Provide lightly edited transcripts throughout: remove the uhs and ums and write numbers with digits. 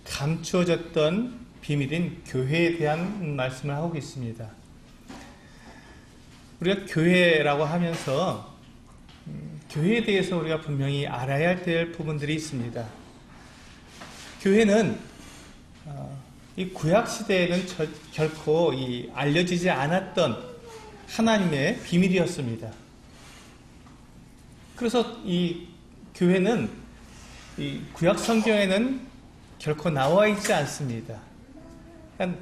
감추어졌던 비밀인 교회에 대한 말씀을 하고 있습니다. 우리가 교회라고 하면서 교회에 대해서 우리가 분명히 알아야 될 부분들이 있습니다. 교회는 이 구약시대에는 결코 알려지지 않았던 하나님의 비밀이었습니다. 그래서 이 교회는 이 구약 성경에는 결코 나와 있지 않습니다. 그러니까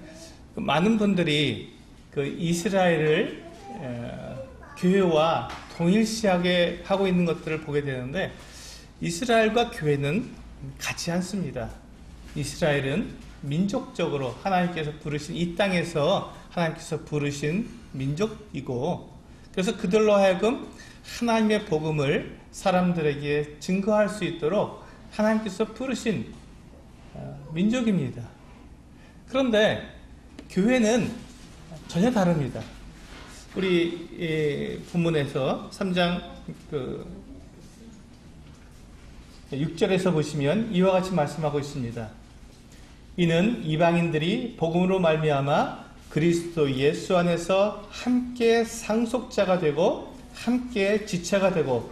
많은 분들이 그 이스라엘을 교회와 동일시하게 하고 있는 것들을 보게 되는데, 이스라엘과 교회는 같지 않습니다. 이스라엘은 민족적으로 하나님께서 부르신, 이 땅에서 하나님께서 부르신 민족이고, 그래서 그들로 하여금 하나님의 복음을 사람들에게 증거할 수 있도록 하나님께서 부르신 민족입니다. 그런데 교회는 전혀 다릅니다. 우리 본문에서 3장 6절에서 보시면 이와 같이 말씀하고 있습니다. 이는 이방인들이 복음으로 말미암아 그리스도 예수 안에서 함께 상속자가 되고 함께 지체가 되고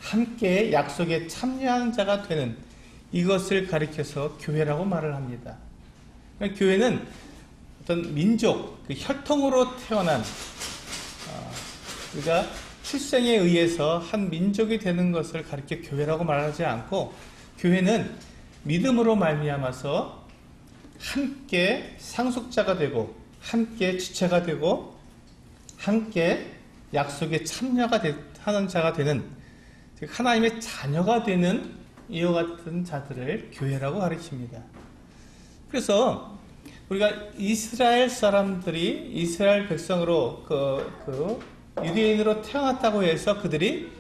함께 약속에 참여하는 자가 되는, 이것을 가리켜서 교회라고 말을 합니다. 그러니까 교회는 어떤 민족, 그 혈통으로 태어난, 우리가 출생에 의해서 한 민족이 되는 것을 가리켜 교회라고 말하지 않고, 교회는 믿음으로 말미암아서 함께 상속자가 되고 함께 지체가 되고 함께 약속에 참여가 하는 자가 되는, 즉 하나님의 자녀가 되는 이와 같은 자들을 교회라고 가리킵니다. 그래서 우리가 이스라엘 사람들이 이스라엘 백성으로 유대인으로 태어났다고 해서 그들이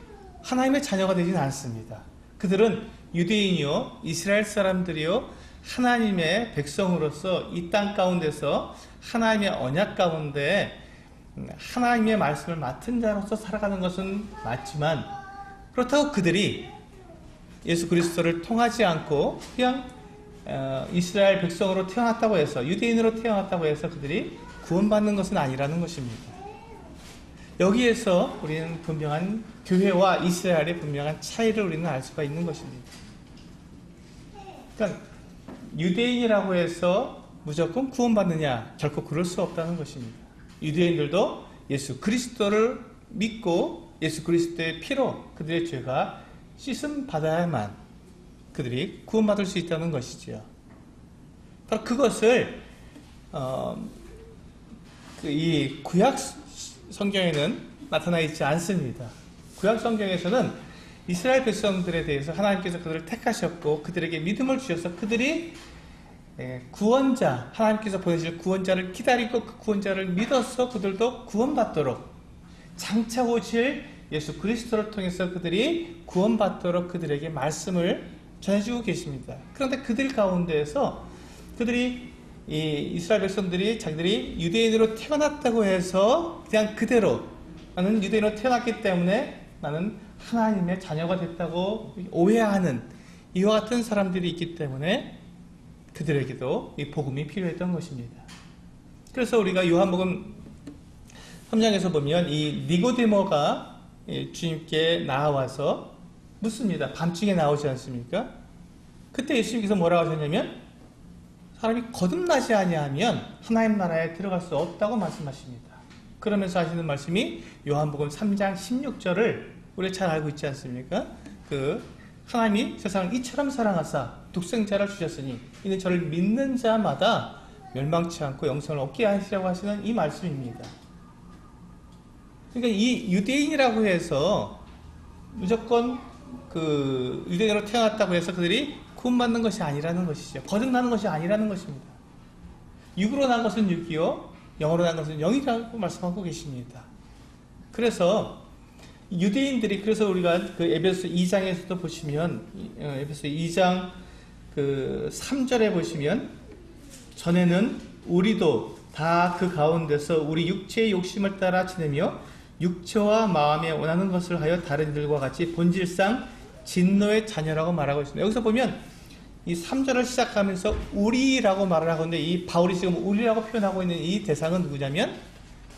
하나님의 자녀가 되지는 않습니다. 그들은 유대인이요 이스라엘 사람들이요 하나님의 백성으로서 이 땅 가운데서 하나님의 언약 가운데 하나님의 말씀을 맡은 자로서 살아가는 것은 맞지만, 그렇다고 그들이 예수 그리스도를 통하지 않고 그냥 이스라엘 백성으로 태어났다고 해서, 유대인으로 태어났다고 해서 그들이 구원받는 것은 아니라는 것입니다. 여기에서 우리는 분명한 교회와 이스라엘의 분명한 차이를 우리는 알 수가 있는 것입니다. 그러니까 유대인이라고 해서 무조건 구원받느냐? 결코 그럴 수 없다는 것입니다. 유대인들도 예수 그리스도를 믿고 예수 그리스도의 피로 그들의 죄가 씻음 받아야만 그들이 구원받을 수 있다는 것이지요. 바로 그것을 이 구약 성경에는 나타나 있지 않습니다. 구약 성경에서는 이스라엘 백성들에 대해서 하나님께서 그들을 택하셨고 그들에게 믿음을 주셔서 그들이 구원자, 하나님께서 보내실 구원자를 기다리고 그 구원자를 믿어서 그들도 구원받도록, 장차 오실 예수 그리스도를 통해서 그들이 구원받도록 그들에게 말씀을 전해주고 계십니다. 그런데 그들 가운데에서 그들이 이스라엘 백성들이 자기들이 유대인으로 태어났다고 해서 그냥 그대로 나는 유대인으로 태어났기 때문에 나는 하나님의 자녀가 됐다고 오해하는 이와 같은 사람들이 있기 때문에 그들에게도 이 복음이 필요했던 것입니다. 그래서 우리가 요한복음 3장에서 보면 이 니고데모가 주님께 나와서 묻습니다. 밤중에 나오지 않습니까? 그때 예수님께서 뭐라고 하셨냐면, 사람이 거듭나지 아니하면 하나님 나라에 들어갈 수 없다고 말씀하십니다. 그러면서 하시는 말씀이 요한복음 3장 16절을 우리가 잘 알고 있지 않습니까? 하나님이 세상을 이처럼 사랑하사 독생자를 주셨으니 이는 저를 믿는 자마다 멸망치 않고 영생을 얻게 하시라고 하시는 이 말씀입니다. 그러니까 이 유대인이라고 해서 무조건 유대인으로 태어났다고 해서 그들이 구원받는 것이 아니라는 것이죠. 거듭나는 것이 아니라는 것입니다. 육으로 난 것은 육이요 영으로 난 것은 영이라고 말씀하고 계십니다. 그래서 유대인들이, 그래서 우리가 에베소 2장에서도 보시면, 에베소 2장 3절에 보시면, 전에는 우리도 다 그 가운데서 우리 육체의 욕심을 따라 지내며 육체와 마음에 원하는 것을 하여 다른 이들과 같이 본질상 진노의 자녀라고 말하고 있습니다. 여기서 보면 이 3절을 시작하면서 우리라고 말을 하는데, 이 바울이 지금 우리라고 표현하고 있는 이 대상은 누구냐면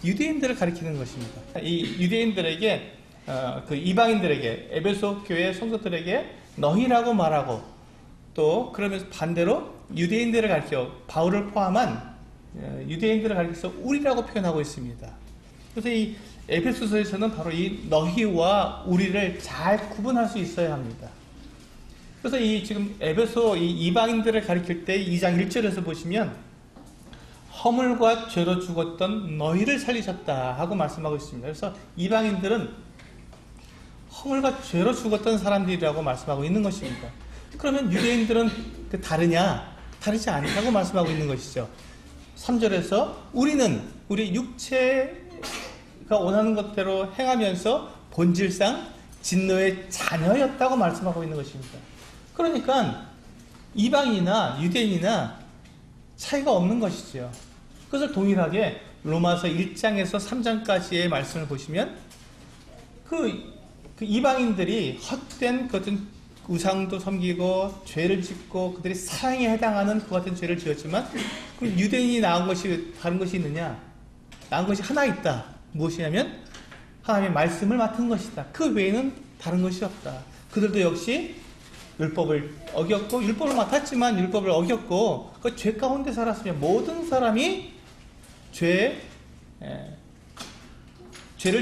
유대인들을 가리키는 것입니다. 이 유대인들에게 그 이방인들에게, 에베소 교회 성도들에게 너희라고 말하고, 또 그러면서 반대로 유대인들을 가리켜, 바울을 포함한 유대인들을 가리켜서 우리라고 표현하고 있습니다. 그래서 이 에베소서에서는 바로 이 너희와 우리를 잘 구분할 수 있어야 합니다. 그래서 이 지금 에베소 이 이방인들을 가리킬 때 2장 1절에서 보시면 허물과 죄로 죽었던 너희를 살리셨다 하고 말씀하고 있습니다. 그래서 이방인들은 허물과 죄로 죽었던 사람들이라고 말씀하고 있는 것입니다. 그러면 유대인들은 다르냐? 다르지 않다고 말씀하고 있는 것이죠. 3절에서 우리는 우리 육체가 원하는 것대로 행하면서 본질상 진노의 자녀였다고 말씀하고 있는 것입니다. 그러니까 이방인이나 유대인이나 차이가 없는 것이죠. 그것을 동일하게 로마서 1장에서 3장까지의 말씀을 보시면 그 이방인들이 헛된 것은 우상도 섬기고 죄를 짓고 그들이 사랑에 해당하는 그 같은 죄를 지었지만, 그럼 유대인이 나은 것이 다른 것이 있느냐? 나은 것이 하나 있다. 무엇이냐면 하나님의 말씀을 맡은 것이다. 그 외에는 다른 것이 없다. 그들도 역시 율법을 어겼고, 율법을 맡았지만 율법을 어겼고 그 죄 가운데 살았으면 모든 사람이 죄를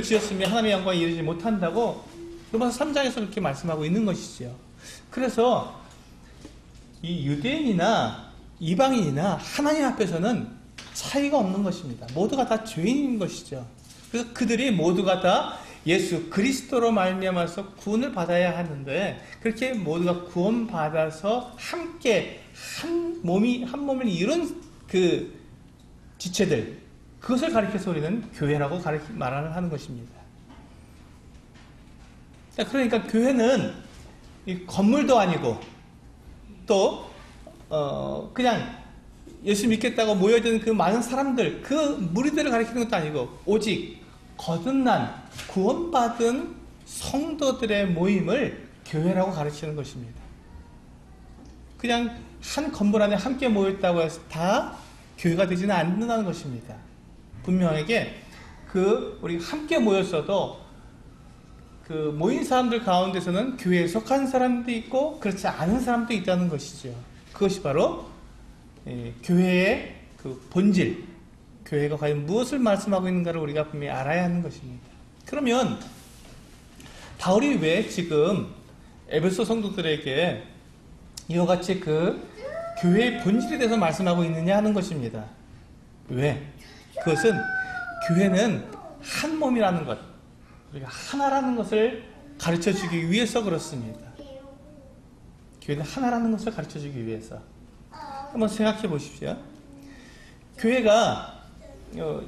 지었으면 하나님의 영광에 이르지 못한다고 로마서 3장에서 그렇게 말씀하고 있는 것이죠. 그래서 이 유대인이나 이방인이나 하나님 앞에서는 차이가 없는 것입니다. 모두가 다 죄인인 것이죠. 그래서 그들이 모두가 다 예수 그리스도로 말미암아서 구원을 받아야 하는데, 그렇게 모두가 구원받아서 함께 한 몸을 이룬 그 지체들, 그것을 가리켜서 우리는 교회라고 말을 하는 것입니다. 그러니까 교회는 이 건물도 아니고 또 그냥 예수 믿겠다고 모여드는 그 많은 사람들, 그 무리들을 가리키는 것도 아니고 오직 거듭난 구원받은 성도들의 모임을 교회라고 가르치는 것입니다. 그냥 한 건물 안에 함께 모였다고 해서 다 교회가 되지는 않는다는 것입니다. 분명하게 우리 함께 모였어도 그 모인 사람들 가운데서는 교회에 속한 사람도 있고 그렇지 않은 사람도 있다는 것이죠. 그것이 바로 교회의 그 본질, 교회가 과연 무엇을 말씀하고 있는가를 우리가 분명히 알아야 하는 것입니다. 그러면 바울이 왜 지금 에베소 성도들에게 이와 같이 그 교회의 본질에 대해서 말씀하고 있느냐 하는 것입니다. 왜? 그것은 교회는 한 몸이라는 것, 우리가 하나라는 것을 가르쳐주기 위해서 그렇습니다. 교회는 하나라는 것을 가르쳐주기 위해서. 한번 생각해 보십시오. 교회가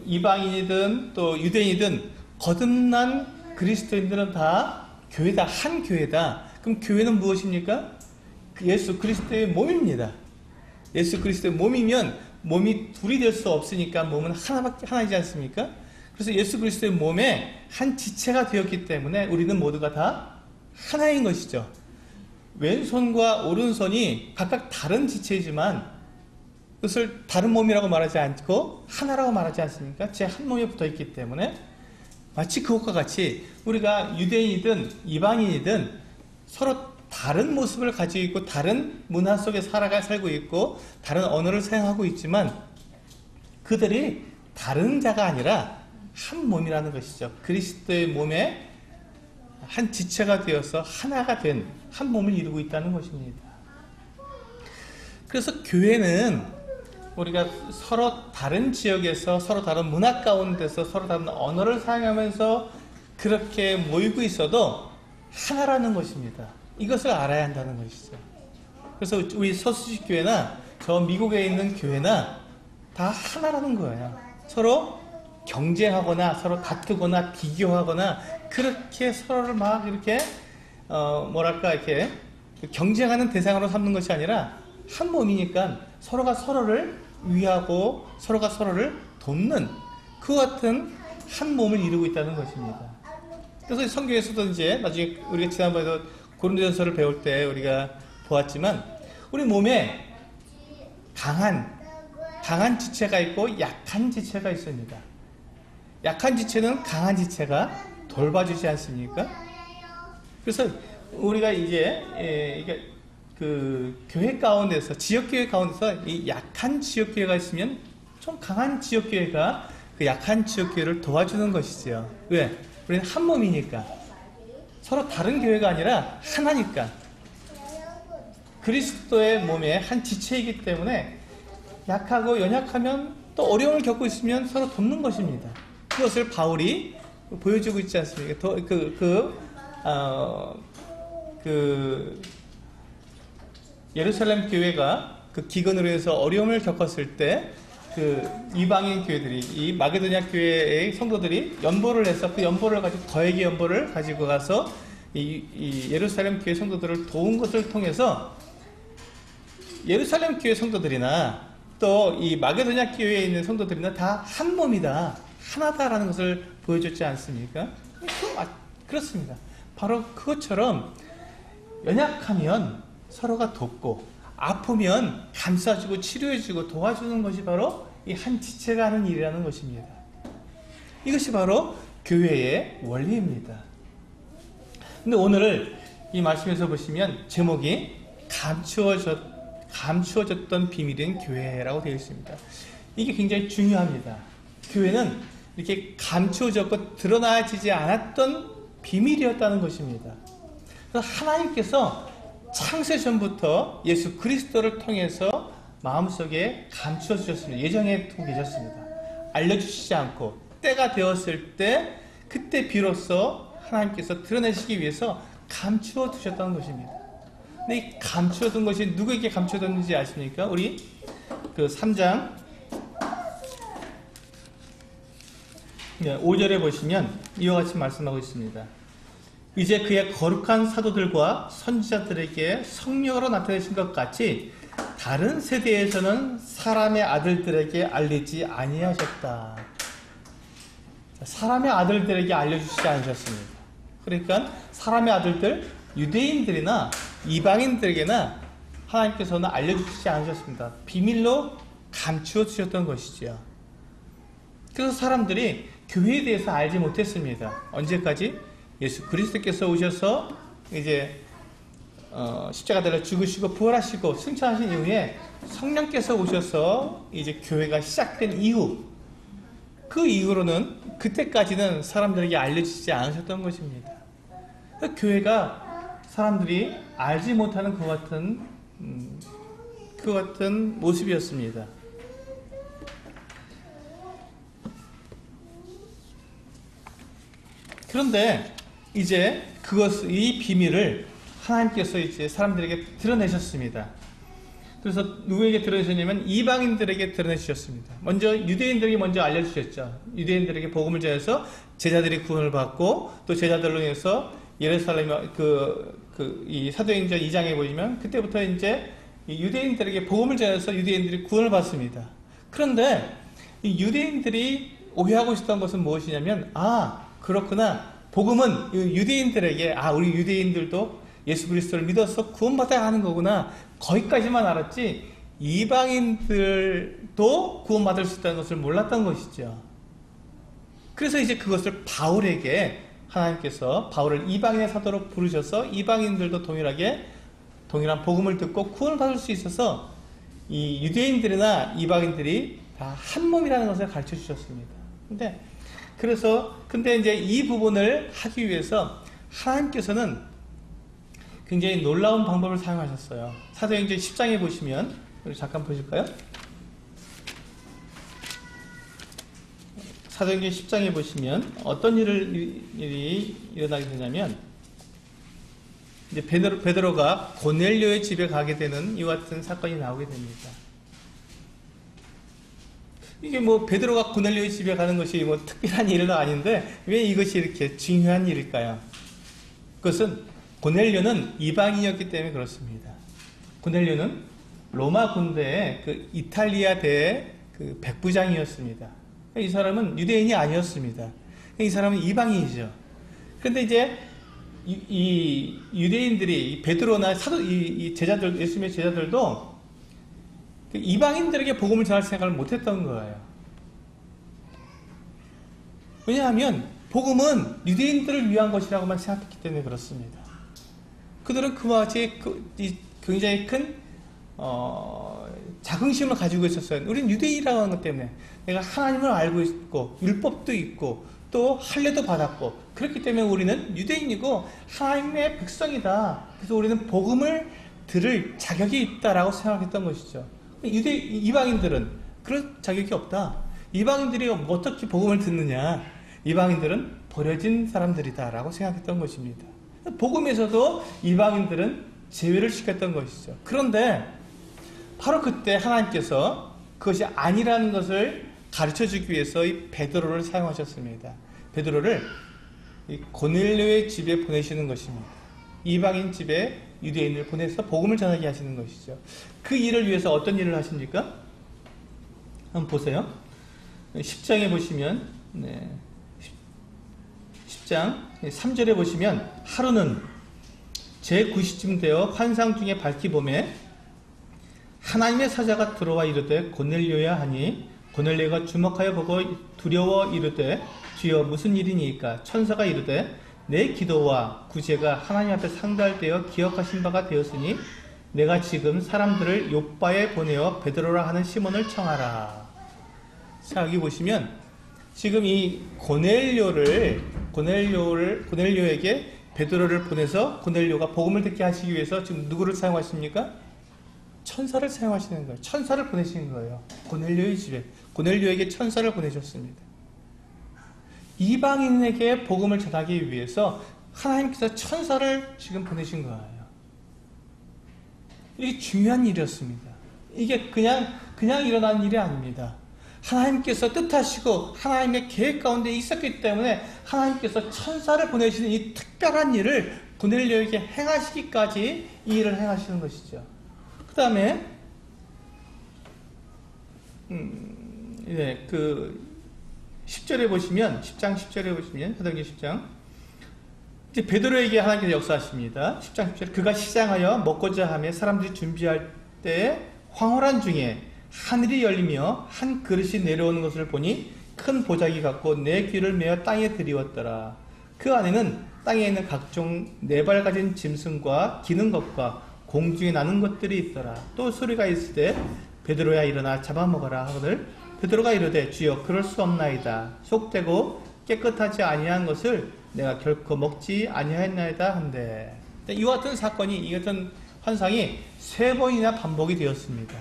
이방인이든 또 유대인이든 거듭난 그리스도인들은 다 교회다, 한 교회다. 그럼 교회는 무엇입니까? 예수 그리스도의 몸입니다. 예수 그리스도의 몸이면 몸이 둘이 될 수 없으니까 몸은 하나이지 않습니까? 그래서 예수 그리스도의 몸에 한 지체가 되었기 때문에 우리는 모두가 다 하나인 것이죠. 왼손과 오른손이 각각 다른 지체이지만 그것을 다른 몸이라고 말하지 않고 하나라고 말하지 않습니까? 제 한 몸에 붙어있기 때문에 마치 그것과 같이 우리가 유대인이든 이방인이든 서로 다른 모습을 가지고 있고 다른 문화 속에 살고 있고 다른 언어를 사용하고 있지만 그들이 다른 자가 아니라 한 몸이라는 것이죠. 그리스도의 몸에 한 지체가 되어서 하나가 된 한 몸을 이루고 있다는 것입니다. 그래서 교회는 우리가 서로 다른 지역에서 서로 다른 문화 가운데서 서로 다른 언어를 사용하면서 그렇게 모이고 있어도 하나라는 것입니다. 이것을 알아야 한다는 것이죠. 그래서 우리 서수지 교회나 저 미국에 있는 교회나 다 하나라는 거예요. 서로 경쟁하거나 서로 다투거나 비교하거나 그렇게 서로를 막 이렇게 이렇게 경쟁하는 대상으로 삼는 것이 아니라 한 몸이니까 서로가 서로를 위하고 서로가 서로를 돕는 그 같은 한 몸을 이루고 있다는 것입니다. 그래서 성경에서도 이제 나중에 우리가 지난번에도 고린도전서를 배울 때 우리가 보았지만 우리 몸에 강한 지체가 있고 약한 지체가 있습니다. 약한 지체는 강한 지체가 돌봐주지 않습니까? 그래서 우리가 이제 이게 그 교회 가운데서, 지역교회 가운데서 이 약한 지역교회가 있으면 좀 강한 지역교회가 그 약한 지역교회를 도와주는 것이죠. 왜? 우리는 한 몸이니까. 서로 다른 교회가 아니라 하나니까. 그리스도의 몸의 한 지체이기 때문에 약하고 연약하면 또 어려움을 겪고 있으면 서로 돕는 것입니다. 그것을 바울이 보여주고 있지 않습니까? 예루살렘 교회가 그 기근으로 해서 어려움을 겪었을 때 그 이방인 교회들이, 이 마게도냐 교회의 성도들이 연보를 해서 그 연보를 가지고 더액의 연보를 가지고 가서 이 예루살렘 교회 성도들을 도운 것을 통해서 예루살렘 교회 성도들이나 또 이 마게도냐 교회에 있는 성도들이나 다 한 몸이다, 하나다라는 것을 보여줬지 않습니까? 그렇습니다. 바로 그것처럼 연약하면 서로가 돕고 아프면 감싸주고 치료해주고 도와주는 것이 바로 이 한 지체가 하는 일이라는 것입니다. 이것이 바로 교회의 원리입니다. 근데 오늘 이 말씀에서 보시면 제목이 감추어졌던 비밀인 교회라고 되어 있습니다. 이게 굉장히 중요합니다. 교회는 이렇게 감추어졌고 드러나지지 않았던 비밀이었다는 것입니다. 그래서 하나님께서 창세 전부터 예수 그리스도를 통해서 마음속에 감추어 주셨습니다. 예정에 두고 계셨습니다. 알려주시지 않고 때가 되었을 때 그때 비로소 하나님께서 드러내시기 위해서 감추어 두셨다는 것입니다. 근데 이 감추어 둔 것이 누구에게 감추어 뒀는지 아십니까? 우리 그 3장 5절에 보시면 이와 같이 말씀하고 있습니다. 이제 그의 거룩한 사도들과 선지자들에게 성령으로 나타내신 것 같이 다른 세대에서는 사람의 아들들에게 알리지 아니하셨다. 사람의 아들들에게 알려주시지 않으셨습니다. 그러니까 사람의 아들들, 유대인들이나 이방인들에게나 하나님께서는 알려주시지 않으셨습니다. 비밀로 감추어 주셨던 것이죠. 그래서 사람들이 교회에 대해서 알지 못했습니다. 언제까지? 예수 그리스도께서 오셔서 이제 십자가대로 죽으시고 부활하시고 승천하신 이후에 성령께서 오셔서 이제 교회가 시작된 이후, 그 이후로는 그때까지는 사람들에게 알려지지 않으셨던 것입니다. 교회가 사람들이 알지 못하는 그 같은 모습이었습니다. 그런데 이제 이 비밀을 하나님께서 이제 사람들에게 드러내셨습니다. 그래서 누구에게 드러내셨냐면 이방인들에게 드러내주셨습니다. 먼저 유대인들에게 먼저 알려주셨죠. 유대인들에게 복음을 전해서 제자들이 구원을 받고 또 제자들로 인해서 예루살렘 이 사도행전 2장에 보시면 그때부터 이제 유대인들에게 복음을 전해서 유대인들이 구원을 받습니다. 그런데 이 유대인들이 오해하고 있었던 것은 무엇이냐면, 그렇구나, 복음은 유대인들에게, 우리 유대인들도 예수 그리스도를 믿어서 구원받아야 하는 거구나, 거기까지만 알았지 이방인들도 구원받을 수 있다는 것을 몰랐던 것이죠. 그래서 이제 그것을 바울에게 하나님께서 바울을 이방인의 사도로 부르셔서 이방인들도 동일한 복음을 듣고 구원을 받을 수 있어서 이 유대인들이나 이방인들이 다 한 몸이라는 것을 가르쳐 주셨습니다. 근데 이제 이 부분을 하기 위해서 하나님께서는 굉장히 놀라운 방법을 사용하셨어요. 사도행전 10장에 보시면, 우리 잠깐 보실까요? 사도행전 10장에 보시면 어떤 일이 일어나게 되냐면, 이제 베드로가 고넬료의 집에 가게 되는 이와 같은 사건이 나오게 됩니다. 이게 베드로가 고넬료의 집에 가는 것이 특별한 일은 아닌데 왜 이것이 이렇게 중요한 일일까요? 그것은 고넬료는 이방인이었기 때문에 그렇습니다. 고넬료는 로마 군대의 그 이탈리아 대 그 백부장이었습니다. 이 사람은 유대인이 아니었습니다. 이 사람은 이방인이죠. 그런데 이제 이 유대인들이 이 베드로나 사도 이 제자들 예수님의 제자들도 그 이방인들에게 복음을 전할 생각을 못했던 거예요. 왜냐하면 복음은 유대인들을 위한 것이라고만 생각했기 때문에 그렇습니다. 그들은 그와 같이 굉장히 큰 자긍심을 가지고 있었어요. 우리는 유대인이라고 하는 것 때문에 내가 하나님을 알고 있고 율법도 있고 또 할례도 받았고 그렇기 때문에 우리는 유대인이고 하나님의 백성이다. 그래서 우리는 복음을 들을 자격이 있다라고 생각했던 것이죠. 이방인들은 그럴 자격이 없다. 이방인들이 어떻게 복음을 듣느냐. 이방인들은 버려진 사람들이다 라고 생각했던 것입니다. 복음에서도 이방인들은 제외를 시켰던 것이죠. 그런데 바로 그때 하나님께서 그것이 아니라는 것을 가르쳐주기 위해서 이 베드로를 사용하셨습니다. 베드로를 고넬료의 집에 보내시는 것입니다. 이방인 집에 유대인을 보내서 복음을 전하게 하시는 것이죠. 그 일을 위해서 어떤 일을 하십니까? 한번 보세요. 10장에 보시면 10장 3절에 보시면 하루는 제9시쯤 되어 환상 중에 밝히 보매 하나님의 사자가 들어와 이르되 고넬료야 하니 고넬료가 주목하여 보고 두려워 이르되 주여 무슨 일이니까 천사가 이르되 내 기도와 구제가 하나님 앞에 상달되어 기억하신 바가 되었으니 내가 지금 사람들을 욥바에 보내어 베드로라 하는 시몬을 청하라. 자, 여기 보시면 지금 이 고넬료에게 베드로를 보내서 고넬료가 복음을 듣게 하시기 위해서 지금 누구를 사용하십니까? 천사를 사용하시는 거예요. 천사를 보내시는 거예요. 고넬료의 집에. 고넬료에게 천사를 보내셨습니다. 이방인에게 복음을 전하기 위해서 하나님께서 천사를 지금 보내신 거예요. 이게 중요한 일이었습니다. 이게 그냥 일어난 일이 아닙니다. 하나님께서 뜻하시고 하나님의 계획 가운데 있었기 때문에 하나님께서 천사를 보내시는 이 특별한 일을 고넬료에게 행하시기까지 이 일을 행하시는 것이죠. 그 다음에 그 10절에 보시면 10장 10절에 보시면 사도행전 10장 이제 베드로에게 하나님께서 역사하십니다. 10장 10절 그가 시장하여 먹고자 하며 사람들이 준비할 때 황홀한 중에 하늘이 열리며 한 그릇이 내려오는 것을 보니 큰 보자기 같고 내 귀를 메어 땅에 들이웠더라. 그 안에는 땅에 있는 각종 네 발 가진 짐승과 기는 것과 공중에 나는 것들이 있더라. 또 소리가 있을 때 베드로야 일어나 잡아먹어라 하거늘 베드로가 이르되 주여 그럴 수 없나이다. 속되고 깨끗하지 아니한 것을 내가 결코 먹지 아니하였나이다 한데 이와 같은 사건이 이 같은 환상이 3번이나 반복이 되었습니다.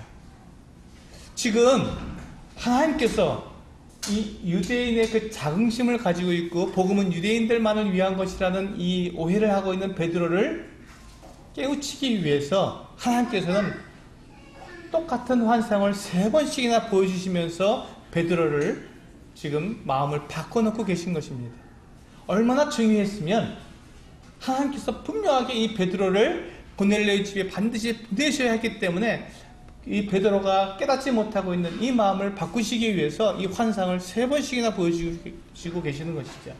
지금 하나님께서 이 유대인의 그 자긍심을 가지고 있고 복음은 유대인들만을 위한 것이라는 이 오해를 하고 있는 베드로를 깨우치기 위해서 하나님께서는 똑같은 환상을 3번씩이나 보여주시면서 베드로를 지금 마음을 바꿔놓고 계신 것입니다. 얼마나 중요했으면 하나님께서 분명하게 이 베드로를 고넬료의 집에 반드시 보내셔야 했기 때문에 이 베드로가 깨닫지 못하고 있는 이 마음을 바꾸시기 위해서 이 환상을 3번씩이나 보여주시고 계시는 것이죠.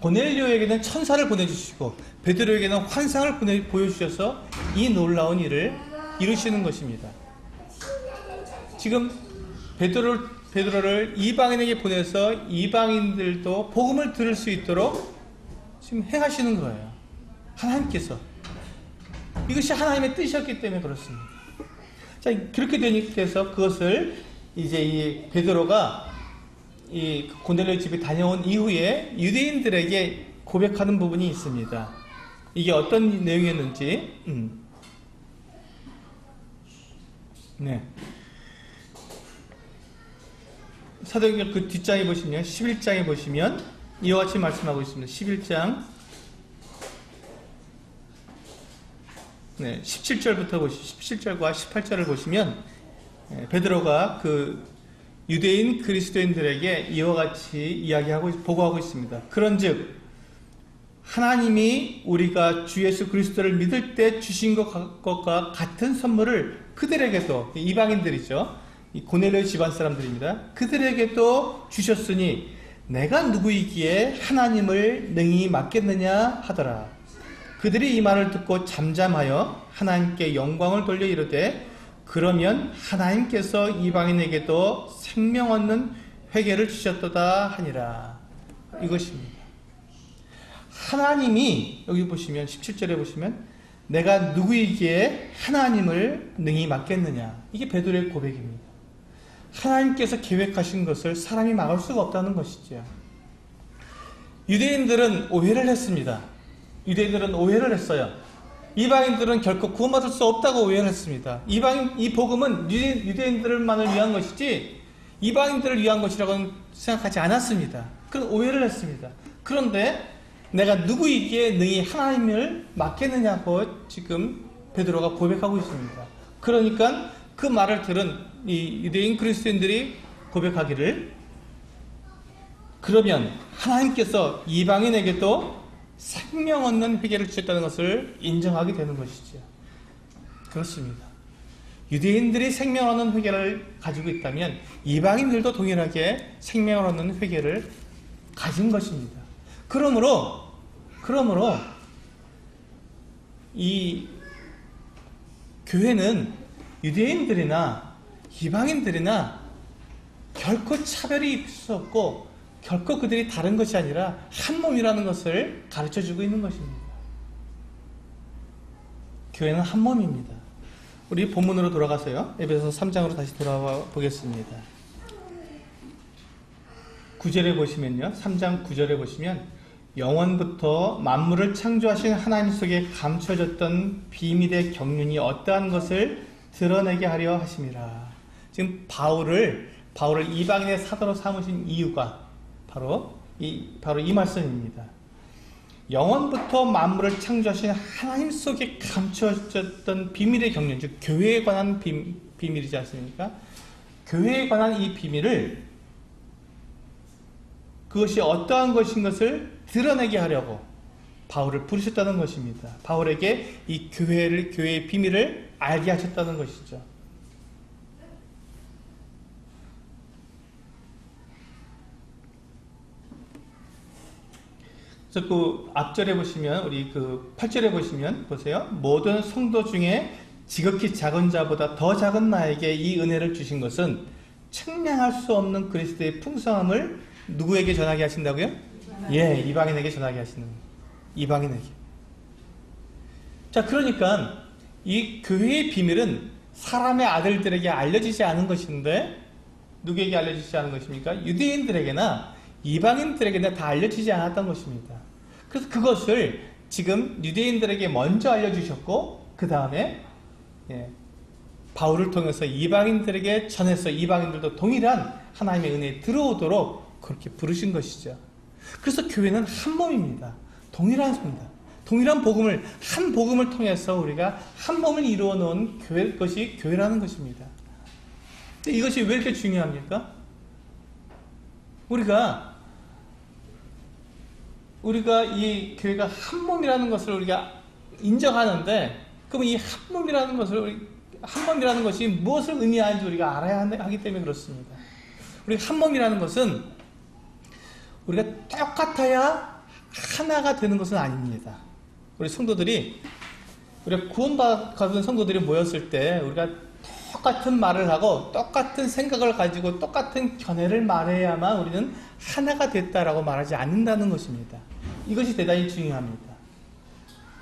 고넬료에게는 천사를 보내주시고 베드로에게는 환상을 보여주셔서 이 놀라운 일을 이루시는 것입니다. 지금 베드로를 이방인에게 보내서 이방인들도 복음을 들을 수 있도록 지금 행하시는 거예요. 하나님께서. 이것이 하나님의 뜻이었기 때문에 그렇습니다. 자, 그렇게 되니까 그것을 이제 이 베드로가 이 고넬료 집에 다녀온 이후에 유대인들에게 고백하는 부분이 있습니다. 이게 어떤 내용이었는지, 네. 사도행전 그 뒷장에 보시면 11장에 보시면 이와 같이 말씀하고 있습니다. 11장 17절부터 17절과 18절을 보시면 베드로가 그 유대인 그리스도인들에게 이와 같이 이야기하고 보고하고 있습니다. 그런즉 하나님이 우리가 주 예수 그리스도를 믿을 때 주신 것과 같은 선물을 그들에게도, 이방인들이죠, 고넬료 집안 사람들입니다. 그들에게도 주셨으니 내가 누구이기에 하나님을 능히 맡겠느냐 하더라. 그들이 이 말을 듣고 잠잠하여 하나님께 영광을 돌려 이르되 그러면 하나님께서 이방인에게도 생명 얻는 회개를 주셨도다 하니라. 이것입니다. 하나님이 여기 보시면 17절에 보시면 내가 누구이기에 하나님을 능히 맡겠느냐. 이게 베드로의 고백입니다. 하나님께서 계획하신 것을 사람이 막을 수가 없다는 것이죠. 유대인들은 오해를 했습니다. 유대인들은 오해를 했어요. 이방인들은 결코 구원받을 수 없다고 오해를 했습니다. 이 복음은 유대인들만을 위한 것이지 이방인들을 위한 것이라고는 생각하지 않았습니다. 그런 오해를 했습니다. 그런데 내가 누구이기에 능히 하나님을 맡겠느냐고 지금 베드로가 고백하고 있습니다. 그러니까 그 말을 들은 이 유대인 그리스도인들이 고백하기를 그러면 하나님께서 이방인에게도 생명 얻는 회개를 주셨다는 것을 인정하게 되는 것이죠. 그렇습니다. 유대인들이 생명 얻는 회개를 가지고 있다면 이방인들도 동일하게 생명을 얻는 회개를 가진 것입니다. 그러므로 이 교회는 유대인들이나 이방인들이나 결코 차별이 있을 수 없고 결코 그들이 다른 것이 아니라 한 몸이라는 것을 가르쳐주고 있는 것입니다. 교회는 한 몸입니다. 우리 본문으로 돌아가서요. 에베소서 3장으로 다시 돌아와 보겠습니다. 9절에 보시면요. 3장 9절에 보시면 영원부터 만물을 창조하신 하나님 속에 감춰졌던 비밀의 경륜이 어떠한 것을 드러내게 하려 하심이라. 지금 바울을 이방인의 사도로 삼으신 이유가 바로 이 말씀입니다. 영원부터 만물을 창조하신 하나님 속에 감춰졌던 비밀의 경륜, 즉 교회에 관한 비밀이지 않습니까? 교회에 관한 이 비밀을 그것이 어떠한 것인 것을 드러내게 하려고 바울을 부르셨다는 것입니다. 바울에게 이 교회의 비밀을 알게 하셨다는 것이죠. 그래서 그 앞절에 보시면 우리 그 8절에 보시면 보세요. 모든 성도 중에 지극히 작은 자보다 더 작은 나에게 이 은혜를 주신 것은 측량할 수 없는 그리스도의 풍성함을 누구에게 전하게 하신다고요? 예, 이방인에게 전하게 하시는 이방인에게. 자, 그러니까 이 교회의 비밀은 사람의 아들들에게 알려지지 않은 것인데 누구에게 알려지지 않은 것입니까? 유대인들에게나 이방인들에게나 다 알려지지 않았던 것입니다. 그래서 그것을 지금 유대인들에게 먼저 알려주셨고 그 다음에 바울을 통해서 이방인들에게 전해서 이방인들도 동일한 하나님의 은혜에 들어오도록 그렇게 부르신 것이죠. 그래서 교회는 한 몸입니다. 동일한 복음을, 한 복음을 통해서 우리가 한 몸을 이루어 놓은 것이 교회라는 것입니다. 이것이 왜 이렇게 중요합니까? 우리가 이 교회가 한 몸이라는 것을 우리가 인정하는데, 그럼 이 한 몸이라는 것이 무엇을 의미하는지 우리가 알아야 하기 때문에 그렇습니다. 우리가 한 몸이라는 것은 우리가 똑같아야 하나가 되는 것은 아닙니다. 우리가 구원받은 성도들이 모였을 때 우리가 똑같은 말을 하고 똑같은 생각을 가지고 똑같은 견해를 말해야만 우리는 하나가 됐다라고 말하지 않는다는 것입니다. 이것이 대단히 중요합니다.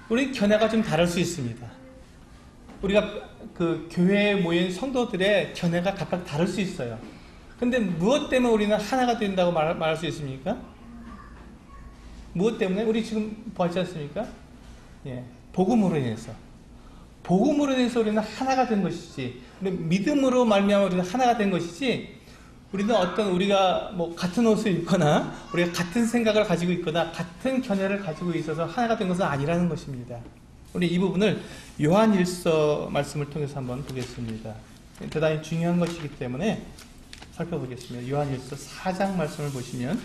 우리 견해가 좀 다를 수 있습니다. 우리가 그 교회에 모인 성도들의 견해가 각각 다를 수 있어요. 근데 무엇 때문에 우리는 하나가 된다고 말할 수 있습니까? 무엇 때문에? 우리 지금 보았지 않습니까? 복음으로 인해서 우리는 하나가 된 것이지, 우리 믿음으로 말미암아 우리는 하나가 된 것이지, 우리는 우리가 같은 옷을 입거나 우리가 같은 생각을 가지고 있거나 같은 견해를 가지고 있어서 하나가 된 것은 아니라는 것입니다. 우리 이 부분을 요한일서 말씀을 통해서 한번 보겠습니다. 대단히 중요한 것이기 때문에 살펴보겠습니다. 요한일서 4장 말씀을 보시면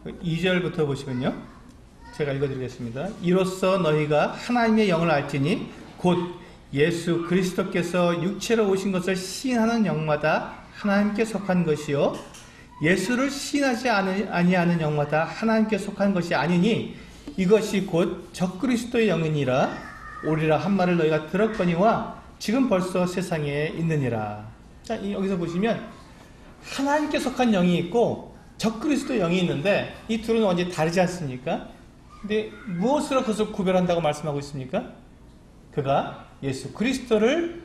2절부터 보시면요, 제가 읽어드리겠습니다. 이로써 너희가 하나님의 영을 알지니 곧 예수 그리스도께서 육체로 오신 것을 시인하는 영마다 하나님께 속한 것이요 예수를 시인하지 아니하는 영마다 하나님께 속한 것이 아니니 이것이 곧 적그리스도의 영이니라. 오리라 한 말을 너희가 들었거니와 지금 벌써 세상에 있느니라. 자, 여기서 보시면 하나님께 속한 영이 있고 적그리스도의 영이 있는데 이 둘은 완전히 다르지 않습니까? 근데 무엇으로 그것을 구별한다고 말씀하고 있습니까? 그가 예수 그리스도를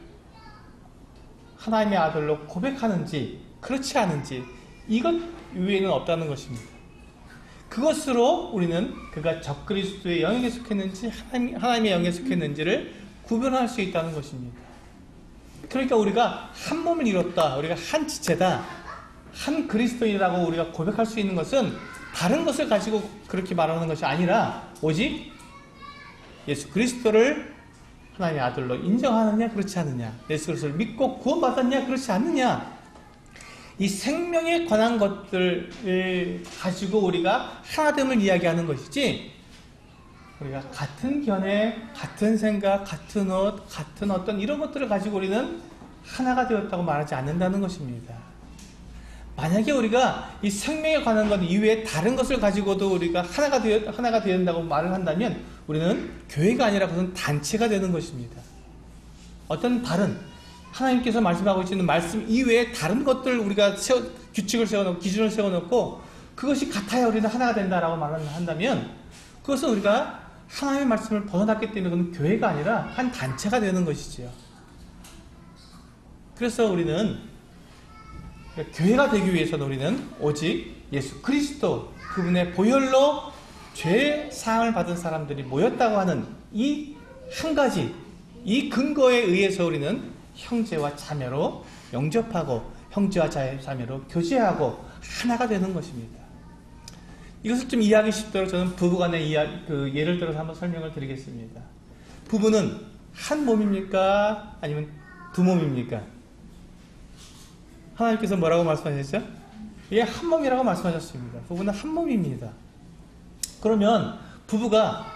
하나님의 아들로 고백하는지 그렇지 않은지 이것 위에는 없다는 것입니다. 그것으로 우리는 그가 적그리스도의 영에 속했는지 하나님의 영에 속했는지를 구별할 수 있다는 것입니다. 그러니까 우리가 한 몸을 이뤘다, 우리가 한 지체다, 한 그리스도인이라고 우리가 고백할 수 있는 것은 다른 것을 가지고 그렇게 말하는 것이 아니라 오직 예수 그리스도를 하나님의 아들로 인정하느냐 그렇지 않느냐, 예수 그리스도를 믿고 구원받았냐 그렇지 않느냐, 이 생명에 관한 것들을 가지고 우리가 하나됨을 이야기하는 것이지, 우리가 같은 견해, 같은 생각, 같은 옷, 같은 어떤 이런 것들을 가지고 우리는 하나가 되었다고 말하지 않는다는 것입니다. 만약에 우리가 이 생명에 관한 것 이외에 다른 것을 가지고도 우리가 하나가 된다고 말을 한다면 우리는 교회가 아니라 그것은 단체가 되는 것입니다. 어떤 다른 하나님께서 말씀하고 계시는 말씀 이외에 다른 것들 우리가 규칙을 세워놓고 기준을 세워놓고 그것이 같아야 우리는 하나가 된다라고 말을 한다면 그것은 우리가 하나님의 말씀을 벗어났기 때문에 그건 교회가 아니라 한 단체가 되는 것이지요. 그래서 우리는 교회가 되기 위해서는 우리는 오직 예수 그리스도 그분의 보혈로 죄 사함을 받은 사람들이 모였다고 하는 이 한 가지 이 근거에 의해서 우리는 형제와 자매로 영접하고 형제와 자매로 교제하고 하나가 되는 것입니다. 이것을 좀 이해하기 쉽도록 저는 부부간의 예를 들어서 한번 설명을 드리겠습니다. 부부는 한 몸입니까? 아니면 두 몸입니까? 하나님께서 뭐라고 말씀하셨죠? 예, 한 몸이라고 말씀하셨습니다. 부부는 한 몸입니다. 그러면 부부가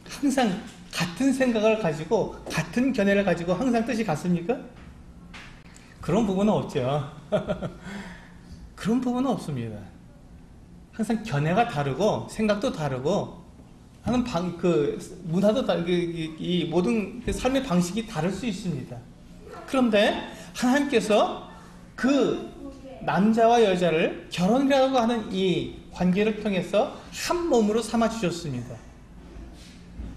항상 같은 생각을 가지고 같은 견해를 가지고 항상 뜻이 같습니까? 그런 부분은 없죠. 그런 부분은 없습니다. 항상 견해가 다르고 생각도 다르고 하는 문화도 다르고 이 모든 삶의 방식이 다를 수 있습니다. 그런데 하나님께서 그 남자와 여자를 결혼이라고 하는 이 관계를 통해서 한 몸으로 삼아 주셨습니다.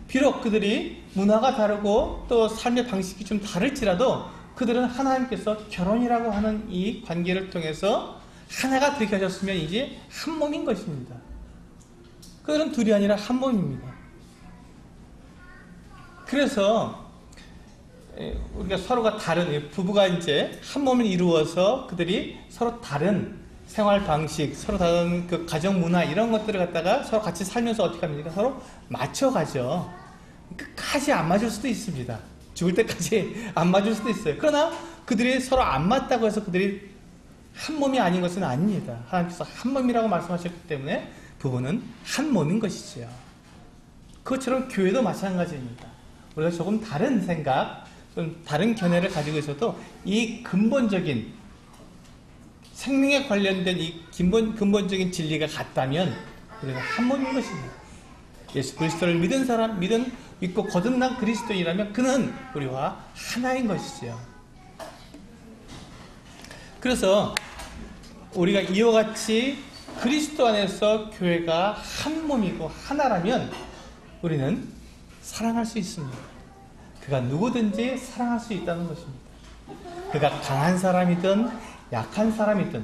비록 그들이 문화가 다르고 또 삶의 방식이 좀 다를지라도 그들은 하나님께서 결혼이라고 하는 이 관계를 통해서 하나가 되게 하셨으면 이제 한 몸인 것입니다. 그들은 둘이 아니라 한 몸입니다. 그래서 우리가 서로가 다른 부부가 이제 한 몸을 이루어서 그들이 서로 다른 생활 방식, 서로 다른 그 가정 문화 이런 것들을 갖다가 서로 같이 살면서 어떻게 합니까? 서로 맞춰가죠. 끝까지 안 맞을 수도 있습니다. 죽을 때까지 안 맞을 수도 있어요. 그러나 그들이 서로 안 맞다고 해서 그들이 한 몸이 아닌 것은 아닙니다. 하나님께서 한 몸이라고 말씀하셨기 때문에 부부는 한 몸인 것이지요. 그것처럼 교회도 마찬가지입니다. 우리가 조금 다른 생각, 좀 다른 견해를 가지고 있어도 이 근본적인 생명에 관련된 이 근본적인 진리가 같다면 우리가 한 몸인 것입니다. 예수 그리스도를 믿고 거듭난 그리스도인이라면 그는 우리와 하나인 것이지요. 그래서 우리가 이와 같이 그리스도 안에서 교회가 한 몸이고 하나라면 우리는 사랑할 수 있습니다. 그가 누구든지 사랑할 수 있다는 것입니다. 그가 강한 사람이든 약한 사람이든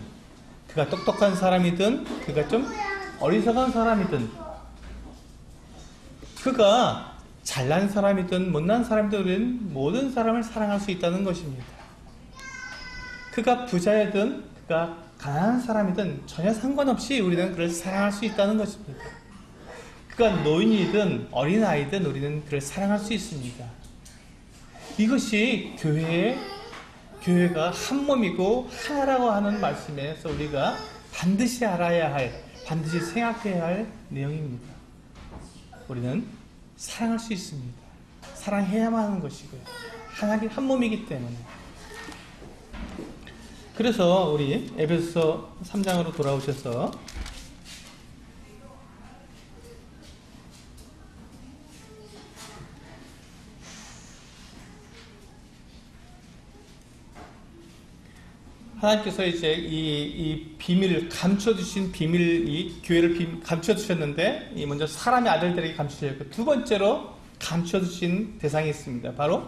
그가 똑똑한 사람이든 그가 좀 어리석은 사람이든 그가 잘난 사람이든 못난 사람이든 우리는 모든 사람을 사랑할 수 있다는 것입니다. 그가 부자이든 그가 가난한 사람이든 전혀 상관없이 우리는 그를 사랑할 수 있다는 것입니다. 그가 노인이든 어린아이든 우리는 그를 사랑할 수 있습니다. 이것이 교회가 한 몸이고 하나라고 하는 말씀에서 우리가 반드시 알아야 할, 반드시 생각해야 할 내용입니다. 우리는 사랑할 수 있습니다. 사랑해야만 하는 것이고요. 한 몸이기 때문에. 그래서 우리 에베소서 3장으로 돌아오셔서 하나님께서 이제 이 비밀을 감춰주신 비밀, 이 교회를 감춰주셨는데, 이 먼저 사람의 아들들에게 감춰주셨고, 두 번째로 감춰주신 대상이 있습니다. 바로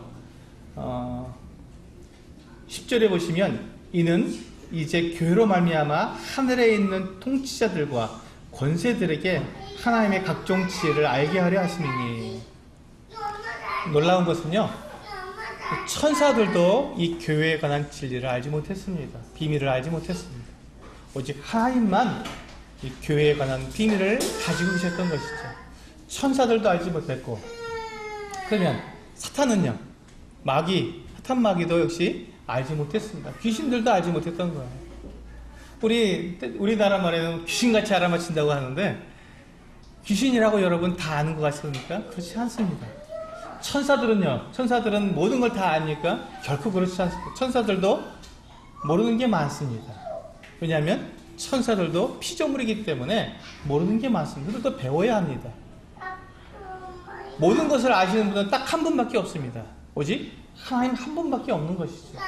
10절에 보시면, 이는 이제 교회로 말미암아 하늘에 있는 통치자들과 권세들에게 하나님의 각종 지혜를 알게 하려 하심이니. 놀라운 것은요, 천사들도 이 교회에 관한 진리를 알지 못했습니다. 비밀을 알지 못했습니다. 오직 하나님만 이 교회에 관한 비밀을 가지고 계셨던 것이죠. 천사들도 알지 못했고, 그러면 사탄은요, 사탄 마귀도 역시 알지 못했습니다. 귀신들도 알지 못했던 거예요. 우리나라 말에는 귀신같이 알아맞힌다고 하는데, 귀신이라고 여러분 다 아는 것 같습니까? 그렇지 않습니다. 천사들은 모든 걸 다 아니까? 결코 그렇지 않습니다. 천사들도 모르는 게 많습니다. 왜냐하면 천사들도 피조물이기 때문에 모르는 게 많습니다. 그래도 배워야 합니다. 모든 것을 아시는 분은 딱 한 분밖에 없습니다. 오직 하나님 한 분밖에 없는 것이죠.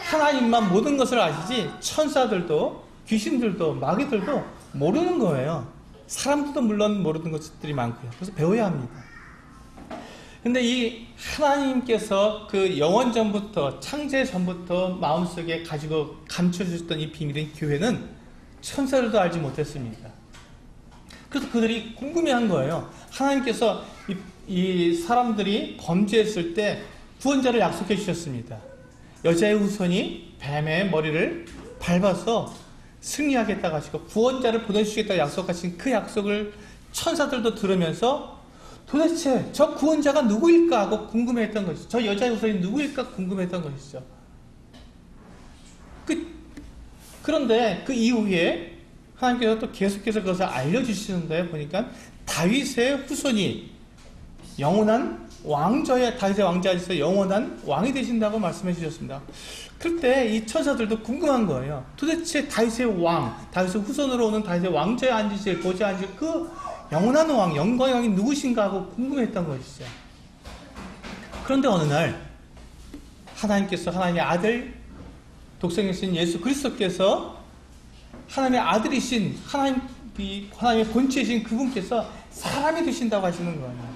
하나님만 모든 것을 아시지 천사들도 귀신들도 마귀들도 모르는 거예요. 사람들도 물론 모르는 것들이 많고요. 그래서 배워야 합니다. 근데 이 하나님께서 그 영원 전부터, 창세 전부터 마음속에 가지고 감춰주셨던 이 비밀인 교회는 천사들도 알지 못했습니다. 그래서 그들이 궁금해한 거예요. 하나님께서 이 사람들이 범죄했을 때 구원자를 약속해 주셨습니다. 여자의 후손이 뱀의 머리를 밟아서 승리하겠다고 하시고 구원자를 보내주시겠다고 약속하신 그 약속을 천사들도 들으면서 도대체 저 구원자가 누구일까 하고 궁금해했던 것이죠. 저 여자의 후손이 누구일까 궁금했던 것이죠. 그런데 그 이후에 하나님께서 또 계속해서 그것을 알려주시는데 보니까 다윗의 후손이 영원한 다윗의 왕자에서 영원한 왕이 되신다고 말씀해 주셨습니다. 그때 이 천사들도 궁금한 거예요. 도대체 다윗의 후손으로 오는 다윗의 왕자에 앉으실, 보좌에 앉으실 그 영원한 왕, 영광의 왕이 누구신가 하고 궁금했던 것이죠. 그런데 어느 날 하나님께서 하나님의 아들, 독생이신 예수 그리스도께서 하나님의 아들이신 하나님의 본체이신 그분께서 사람이 되신다고 하시는 거예요.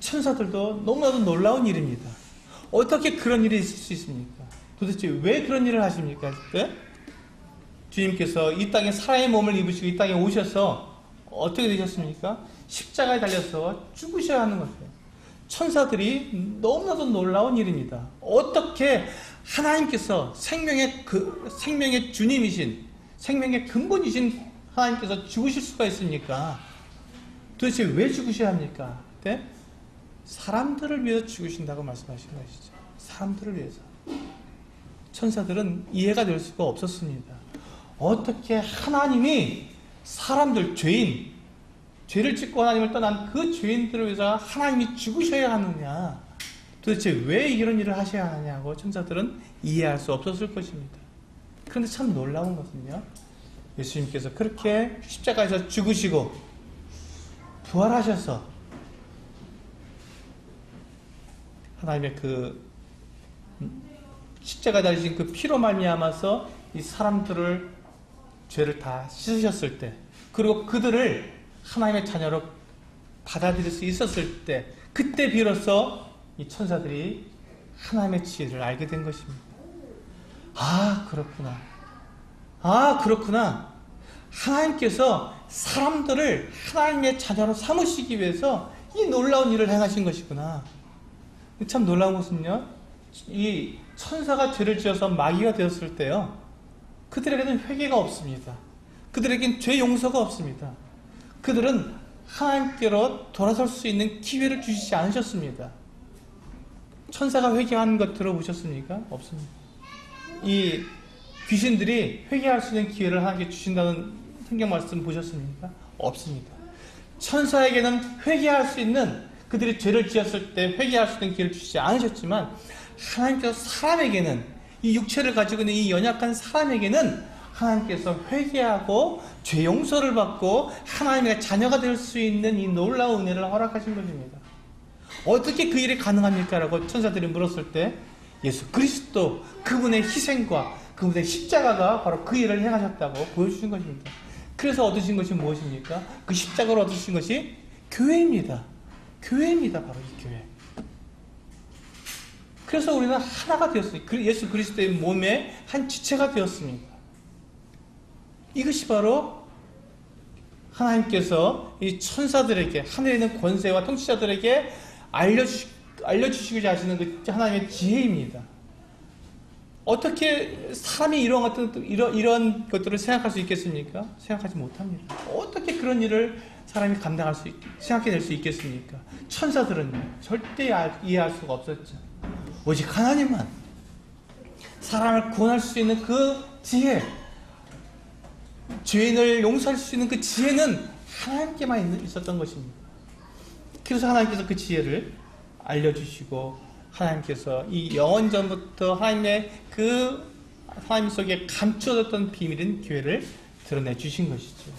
천사들도 너무나도 놀라운 일입니다. 어떻게 그런 일이 있을 수 있습니까? 도대체 왜 그런 일을 하십니까? 그때 주님께서 이 땅에 사람의 몸을 입으시고 이 땅에 오셔서 어떻게 되셨습니까? 십자가에 달려서 죽으셔야 하는 거예요. 천사들이 너무나도 놀라운 일입니다. 어떻게 하나님께서 생명의 주님이신, 생명의 근본이신 하나님께서 죽으실 수가 있습니까? 도대체 왜 죽으셔야 합니까? 네? 사람들을 위해서 죽으신다고 말씀하신 것이죠. 사람들을 위해서. 천사들은 이해가 될 수가 없었습니다. 어떻게 하나님이 사람들, 죄를 짓고 하나님을 떠난 그 죄인들을 위해서 하나님이 죽으셔야 하느냐, 도대체 왜 이런 일을 하셔야 하느냐고 천사들은 이해할 수 없었을 것입니다. 그런데 참 놀라운 것은요, 예수님께서 그렇게 십자가에서 죽으시고 부활하셔서 하나님의 그 십자가에 달리신 그 피로 말미암아서 이 사람들을 죄를 다 씻으셨을 때, 그리고 그들을 하나님의 자녀로 받아들일 수 있었을 때, 그때 비로소 이 천사들이 하나님의 지혜를 알게 된 것입니다. 그렇구나. 하나님께서 사람들을 하나님의 자녀로 삼으시기 위해서 이 놀라운 일을 행하신 것이구나. 참 놀라운 것은요, 이 천사가 죄를 지어서 마귀가 되었을 때요, 그들에게는 회개가 없습니다. 그들에겐 죄 용서가 없습니다. 그들은 하나님께로 돌아설 수 있는 기회를 주시지 않으셨습니다. 천사가 회개한 것 들어보셨습니까? 없습니다. 이 귀신들이 회개할 수 있는 기회를 하나님께 주신다는 성경 말씀 보셨습니까? 없습니다. 천사에게는 회개할 수 있는, 그들이 죄를 지었을 때 회개할 수 있는 기회를 주시지 않으셨지만, 하나님께서 사람에게는 이 육체를 가지고 있는 이 연약한 사람에게는 하나님께서 회개하고 죄 용서를 받고 하나님의 자녀가 될 수 있는 이 놀라운 은혜를 허락하신 것입니다. 어떻게 그 일이 가능합니까? 라고 천사들이 물었을 때 예수 그리스도 그분의 희생과 그분의 십자가가 바로 그 일을 행하셨다고 보여주신 것입니다. 그래서 얻으신 것이 무엇입니까? 그 십자가로 얻으신 것이 교회입니다. 교회입니다. 바로 이 교회. 그래서 우리는 하나가 되었습니다. 예수 그리스도의 몸의 한 지체가 되었습니다. 이것이 바로 하나님께서 이 천사들에게, 하늘에 있는 권세와 통치자들에게 알려주시고자 하시는 그 하나님의 지혜입니다. 어떻게 사람이 이런 것들을 생각할 수 있겠습니까? 생각하지 못합니다. 어떻게 그런 일을 사람이 생각해낼 수 있겠습니까? 천사들은 절대 이해할 수가 없었죠. 오직 하나님만, 사람을 구원할 수 있는 그 지혜, 죄인을 용서할 수 있는 그 지혜는 하나님께만 있었던 것입니다. 그래서 하나님께서 그 지혜를 알려주시고, 하나님께서 이 영원전부터 하나님 속에 감추어졌던 비밀인 교회를 드러내 주신 것이죠.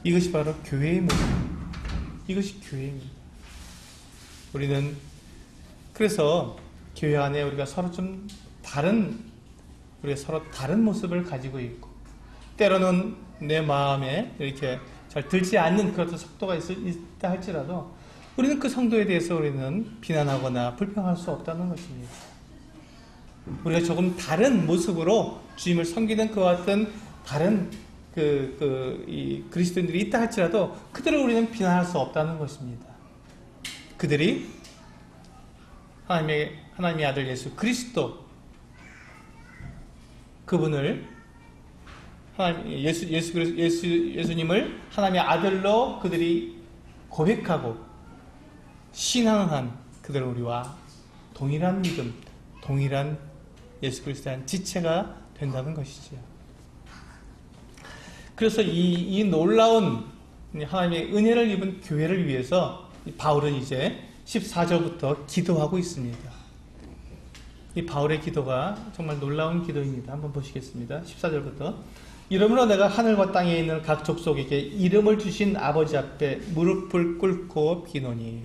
이것이 바로 교회의 모습, 이것이 교회입니다. 우리는 그래서 교회 안에 우리가 서로 다른 모습을 가지고 있고, 때로는 내 마음에 이렇게 잘 들지 않는 그런 속도가 있다 할지라도 우리는 그 성도에 대해서 우리는 비난하거나 불평할 수 없다는 것입니다. 우리가 조금 다른 모습으로 주님을 섬기는 그와 같은 다른 이 그리스도인들이 있다 할지라도 그들을 우리는 비난할 수 없다는 것입니다. 그들이 하나님의 아들 예수 그리스도, 그분을 예수님을 하나님의 아들로 그들이 고백하고 신앙한 그들은 우리와 동일한 믿음, 동일한 예수 그리스도에 대한 지체가 된다는 것이죠. 그래서 이 놀라운 하나님의 은혜를 입은 교회를 위해서 바울은 이제 14절부터 기도하고 있습니다. 이 바울의 기도가 정말 놀라운 기도입니다. 한번 보시겠습니다. 14절부터 이러므로 내가 하늘과 땅에 있는 각 족속에게 이름을 주신 아버지 앞에 무릎을 꿇고 비노니.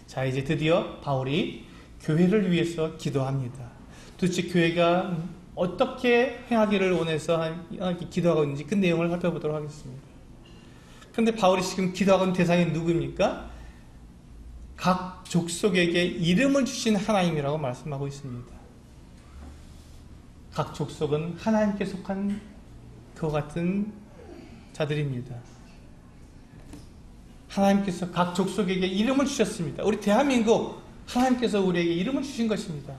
자, 이제 드디어 바울이 교회를 위해서 기도합니다. 도대체 교회가 어떻게 행하기를 원해서 하나님께 기도하고 있는지 그 내용을 살펴보도록 하겠습니다. 그런데 바울이 지금 기도하고 있는 대상이 누구입니까? 각 족속에게 이름을 주신 하나님이라고 말씀하고 있습니다. 각 족속은 하나님께 속한 그와 같은 자들입니다. 하나님께서 각 족속에게 이름을 주셨습니다. 우리 대한민국, 하나님께서 우리에게 이름을 주신 것입니다.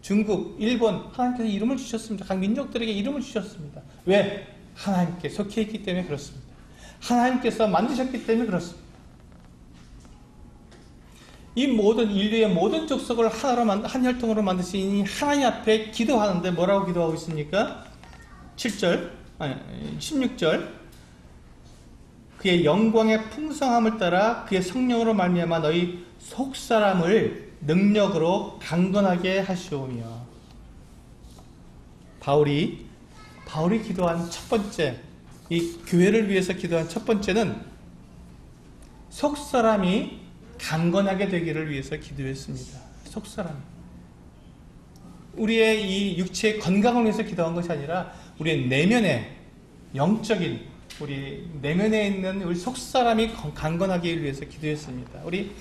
중국, 일본, 하나님께서 이름을 주셨습니다. 각 민족들에게 이름을 주셨습니다. 왜? 하나님께 속해 있기 때문에 그렇습니다. 하나님께서 만드셨기 때문에 그렇습니다. 이 모든 인류의 모든 족속을 한 혈통으로 만드신 이 하나님 앞에 기도하는데 뭐라고 기도하고 있습니까? 16절 그의 영광의 풍성함을 따라 그의 성령으로 말미암아 너희 속사람을 능력으로 강건하게 하시오며. 바울이 기도한 첫 번째, 이 교회를 위해서 기도한 첫 번째는 속사람이 강건하게 되기를 위해서 기도했습니다. 속사람. 우리의 이 육체의 건강을 위해서 기도한 것이 아니라 우리의 내면의 영적인 우리 내면에 있는 우리 속사람이 강건하기 위해서 기도했습니다. 우리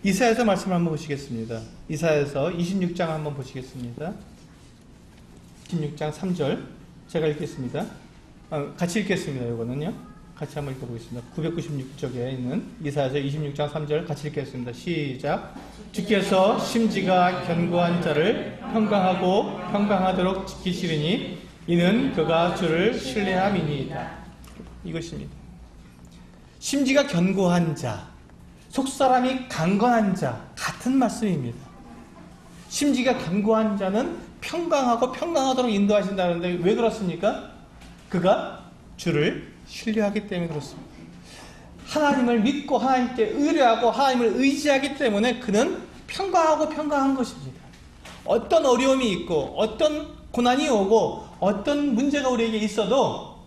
이사야서 말씀을 한번 보시겠습니다. 이사야서 26장 한번 보시겠습니다. 26장 3절 제가 읽겠습니다. 같이 읽겠습니다. 이거는요. 같이 한번 읽어보겠습니다. 996쪽에 있는 이사야서 26장 3절 같이 읽겠습니다. 시작. 주께서 심지가 견고한 자를 평강하도록 지키시리니 이는 그가 주를 신뢰함이니이다. 이것입니다. 심지가 견고한 자, 속사람이 강건한 자, 같은 말씀입니다. 심지가 견고한 자는 평강하도록 인도하신다는데 왜 그렇습니까? 그가 주를 신뢰하기 때문에 그렇습니다. 하나님을 믿고 하나님께 의뢰하고 하나님을 의지하기 때문에 그는 평강하고 평강한 것입니다. 어떤 어려움이 있고 어떤 고난이 오고 어떤 문제가 우리에게 있어도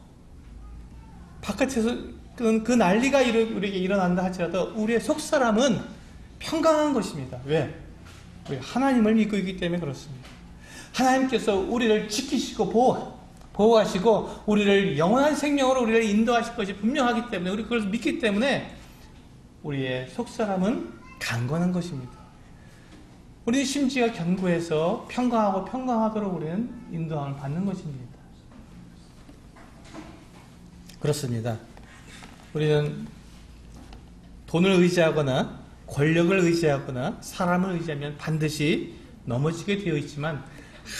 바깥에서 그 난리가 우리에게 일어난다 할지라도 우리의 속사람은 평강한 것입니다. 왜? 우리 하나님을 믿고 있기 때문에 그렇습니다. 하나님께서 우리를 지키시고 보호하시고 우리를 영원한 생명으로 우리를 인도하실 것이 분명하기 때문에 우리 그걸 믿기 때문에 우리의 속사람은 강건한 것입니다. 우리는 심지어 견고해서 평강하고 평강하도록 우리는 인도함을 받는 것입니다. 그렇습니다. 우리는 돈을 의지하거나 권력을 의지하거나 사람을 의지하면 반드시 넘어지게 되어 있지만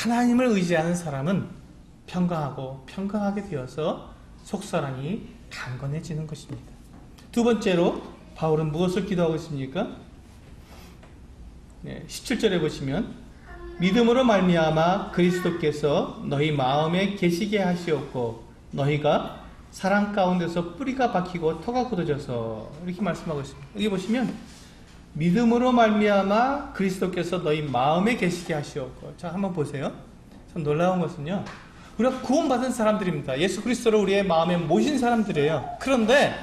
하나님을 의지하는 사람은 평강하고 평강하게 되어서 속사람이 강건해지는 것입니다. 두 번째로 바울은 무엇을 기도하고 있습니까? 17절에 보시면 믿음으로 말미암아 그리스도께서 너희 마음에 계시게 하시었고 너희가 사랑 가운데서 뿌리가 박히고 터가 굳어져서 이렇게 말씀하고 있습니다. 여기 보시면 믿음으로 말미암아 그리스도께서 너희 마음에 계시게 하시었고 자 한번 보세요. 참 놀라운 것은요 우리가 구원받은 사람들입니다. 예수 그리스도를 우리의 마음에 모신 사람들이에요. 그런데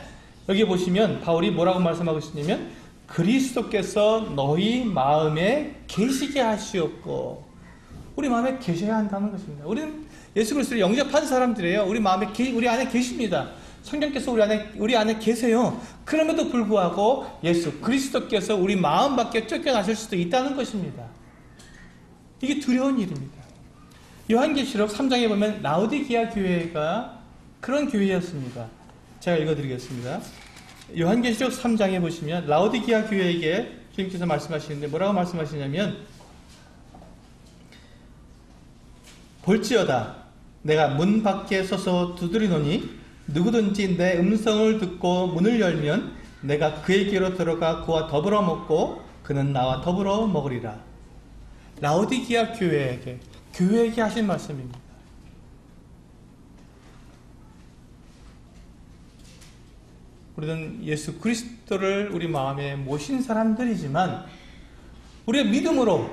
여기 보시면 바울이 뭐라고 말씀하고 있냐면 그리스도께서 너희 마음에 계시게 하시었고 우리 마음에 계셔야 한다는 것입니다. 우리는 예수 그리스도를 영접한 사람들이에요. 우리 안에 계십니다. 성령께서 우리 안에 계세요. 그럼에도 불구하고 예수 그리스도께서 우리 마음 밖에 쫓겨나실 수도 있다는 것입니다. 이게 두려운 일입니다. 요한계시록 3장에 보면 라오디게아 교회가 그런 교회였습니다. 제가 읽어드리겠습니다. 요한계시록 3장에 보시면 라오디게아 교회에게 주님께서 말씀하시는데 뭐라고 말씀하시냐면 볼지어다 내가 문 밖에 서서 두드리노니 누구든지 내 음성을 듣고 문을 열면 내가 그에게로 들어가 그와 더불어 먹고 그는 나와 더불어 먹으리라. 라오디게아 교회에게 하신 말씀입니다. 우리는 예수 그리스도를 우리 마음에 모신 사람들이지만 우리의 믿음으로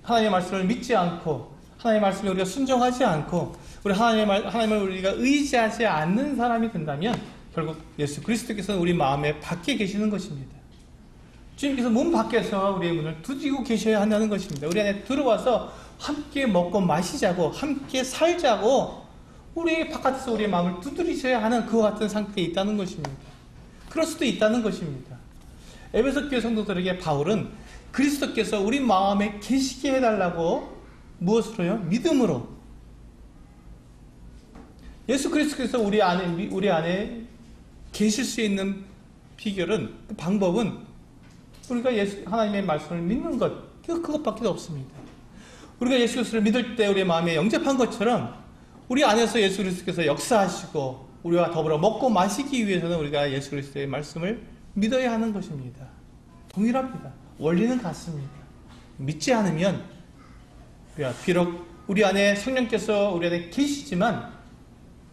하나님의 말씀을 믿지 않고 하나님의 말씀에 우리가 순종하지 않고 우리 하나님을 우리가 의지하지 않는 사람이 된다면 결국 예수 그리스도께서는 우리 마음에 밖에 계시는 것입니다. 주님께서 문 밖에서 우리의 문을 두드리고 계셔야 한다는 것입니다. 우리 안에 들어와서 함께 먹고 마시자고 함께 살자고 우리 바깥에서 우리의 마음을 두드리셔야 하는 그와 같은 상태에 있다는 것입니다. 그럴 수도 있다는 것입니다. 에베소 교회 성도들에게 바울은 그리스도께서 우리 마음에 계시게 해달라고 무엇으로요? 믿음으로. 예수 그리스도께서 우리 안에 계실 수 있는 비결은, 그 방법은 우리가 하나님의 말씀을 믿는 것, 그것밖에 없습니다. 우리가 예수 그리스도를 믿을 때 우리의 마음에 영접한 것처럼 우리 안에서 예수 그리스도께서 역사하시고 우리와 더불어 먹고 마시기 위해서는 우리가 예수 그리스도의 말씀을 믿어야 하는 것입니다. 동일합니다. 원리는 같습니다. 믿지 않으면 비록 우리 안에 성령께서 우리 안에 계시지만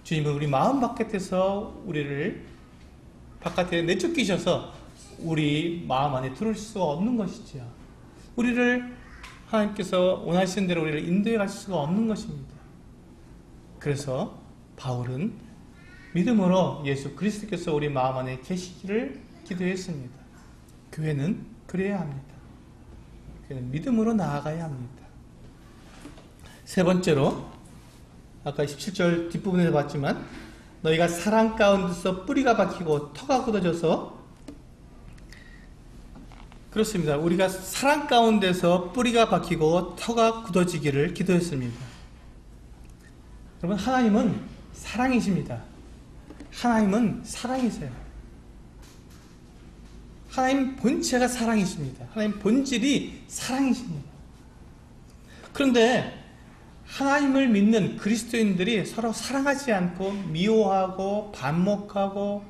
주님은 우리 마음 바깥에서 우리를 바깥에 내쫓기셔서 우리 마음 안에 들어올 수가 없는 것이지요. 우리를 하나님께서 원하시는 대로 우리를 인도해 가실 수가 없는 것입니다. 그래서 바울은 믿음으로 예수 그리스도께서 우리 마음 안에 계시기를 기도했습니다. 교회는 그래야 합니다. 교회는 믿음으로 나아가야 합니다. 세 번째로 아까 17절 뒷부분에서 봤지만 너희가 사랑 가운데서 뿌리가 박히고 터가 굳어져서 그렇습니다. 우리가 사랑 가운데서 뿌리가 박히고 터가 굳어지기를 기도했습니다. 여러분 하나님은 사랑이십니다. 하나님은 사랑이세요. 하나님 본체가 사랑이십니다. 하나님 본질이 사랑이십니다. 그런데 하나님을 믿는 그리스도인들이 서로 사랑하지 않고 미워하고 반목하고